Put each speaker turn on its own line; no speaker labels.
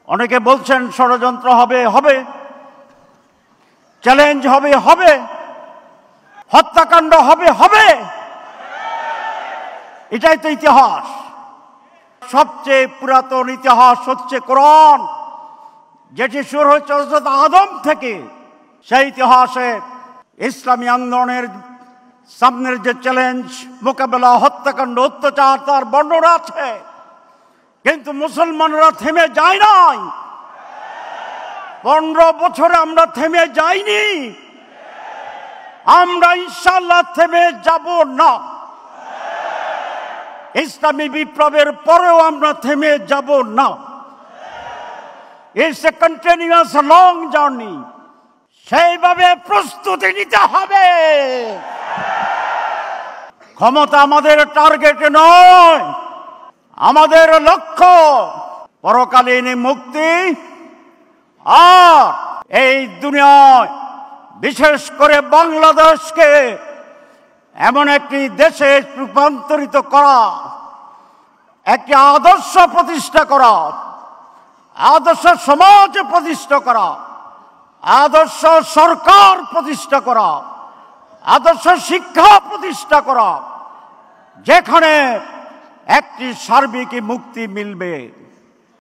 অনেকে বলছেন ষড়যন্ত্র হবে হবে, চ্যালেঞ্জ হবে হবে, হত্যাকাণ্ড হবে হবে। এটাই তো ইতিহাস। সবচেয়ে পুরাতন ইতিহাস হচ্ছে কোরআন, যেটি শুরু হচ্ছে হযরত আদম থেকে। সেই ইতিহাসে ইসলামী আন্দোলনের সামনের যে চ্যালেঞ্জ, মোকাবেলা, হত্যাকাণ্ড, অত্যাচার, তার বর্ণনা আছে। কিন্তু মুসলমানরা থেমে যায় নাই। 15 বছরে আমরা থেমে যাইনি, আমরা ইনশাআল্লাহ থেমে যাব না। ইসলামী বিপ্লবের পরেও আমরা থেমে যাব না। It's a continuous long journey. সেইভাবে প্রস্তুতি নিতে হবে। ক্ষমতা আমাদের টার্গেট নয়, আমাদের লক্ষ্য পরকালীন মুক্তি। আর এই দুনিয়ায় বিশেষ করে বাংলাদেশকে এমন একটি দেশে রূপান্তরিত করা, একটি আদর্শ প্রতিষ্ঠা করা, আদর্শ সমাজ প্রতিষ্ঠা করা, আদর্শ সরকার প্রতিষ্ঠা করা, আদর্শ শিক্ষা প্রতিষ্ঠা করা, যেখানে একটি সার্বিক মুক্তি মিলবে।